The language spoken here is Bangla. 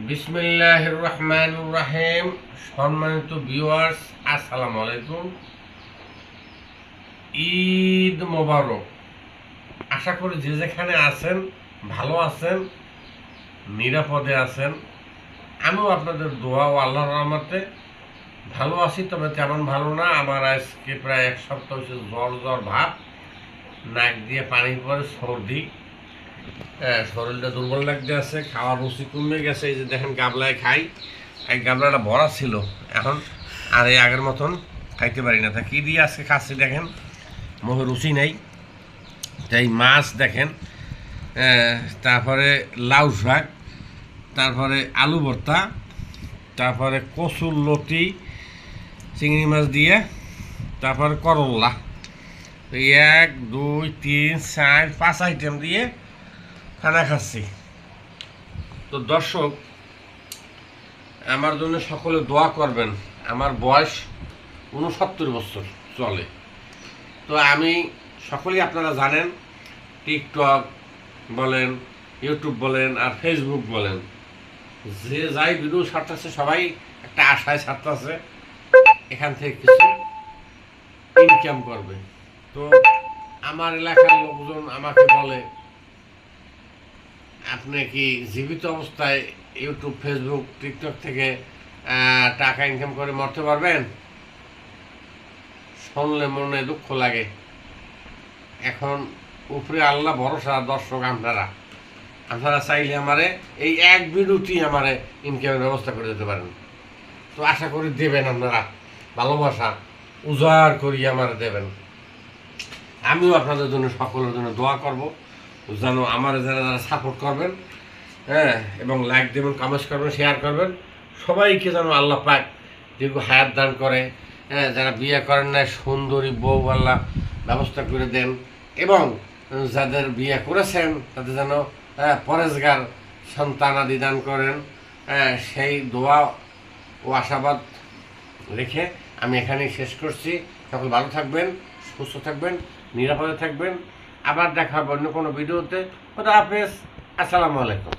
বিসমিল্লাহির রহমানির রহিম। সম্মানিত ভিউয়ার্স, আসসালামু আলাইকুম। ঈদ মোবারক। আশা করি যে যেখানে আছেন ভালো আছেন, নিরাপদে আছেন। আমিও আপনাদের দোয়া ও আল্লাহর রহমতে ভালো আছি, তবে তেমন ভালো না। আমার আজকে প্রায় এক সপ্তাহ হচ্ছে জ্বর ভাব, নাক দিয়ে পানি পড়ে, সর্দি, শরীরটা দুর্বল লাগতে আছে, খাওয়ার রুচি কমে গেছে। এই যে দেখেন গাবলায় খাই, এই গাবলাটা ভরা ছিল, এখন আর এই আগের মতন খাইতে পারি না। তা কী দিয়ে আজকে খাচ্ছি দেখেন, মুখে রুচি নেই। তাই মাছ দেখেন, তারপরে লাউ শাক, তারপরে আলু ভর্তা, তারপরে কচুর লতি চিংড়ি মাছ দিয়ে, তারপরে করল্লা, 1 2 3 4 5 আইটেম দিয়ে খানা খাচ্ছি। তো দর্শক, আমার জন্য সকলে দোয়া করবেন। আমার বয়স 69 বছর চলে। তো আমি সকলেই আপনারা জানেন, টিকটক বলেন, ইউটিউব বলেন, আর ফেসবুক বলেন, যে যাই ভিডিও ছাড়তেছে সবাই একটা আশায় ছাড়তেছে এখান থেকে কিছু ইনকাম করবে। তো আমার এলাকার লোকজন আমাকে বলে, আপনি কি জীবিত অবস্থায় ইউটিউব, ফেসবুক, টিকটক থেকে টাকা ইনকাম করে মরতে পারবেন? শুনলে মনে দুঃখ লাগে। এখন উপরে আল্লাহ ভরসা। দর্শক, আপনারা চাইলে আমারে এই এক ভিডিওটি আমারে ইনকামের ব্যবস্থা করে দিতে পারেন। তো আশা করি দেবেন, আপনারা ভালোবাসা উজাড় করিয়ে আমারে দেবেন। আমিও আপনাদের জন্য, সকলের জন্য দোয়া করব যেন আমার যারা সাপোর্ট করবেন, এবং লাইক দেবেন, কমেন্ট করবেন, শেয়ার করবেন। সবাইকে যেন আল্লাহ পাক দীর্ঘ হায়াত দান করে। যারা বিয়ে করেন না, সুন্দরী বউ আল্লাহ ব্যবস্থা করে দেন, এবং যাদের বিয়ে করেছেন তাদের যেন পরেশগার সন্তান আদি দান করেন। সেই দোয়া ও আশাবাদ রেখে আমি এখানেই শেষ করছি। সকল ভালো থাকবেন, সুস্থ থাকবেন, নিরাপদে থাকবেন। আবার দেখা হবে অন্য কোনো ভিডিওতে। খোদা হাফেজ, আসসালামু আলাইকুম।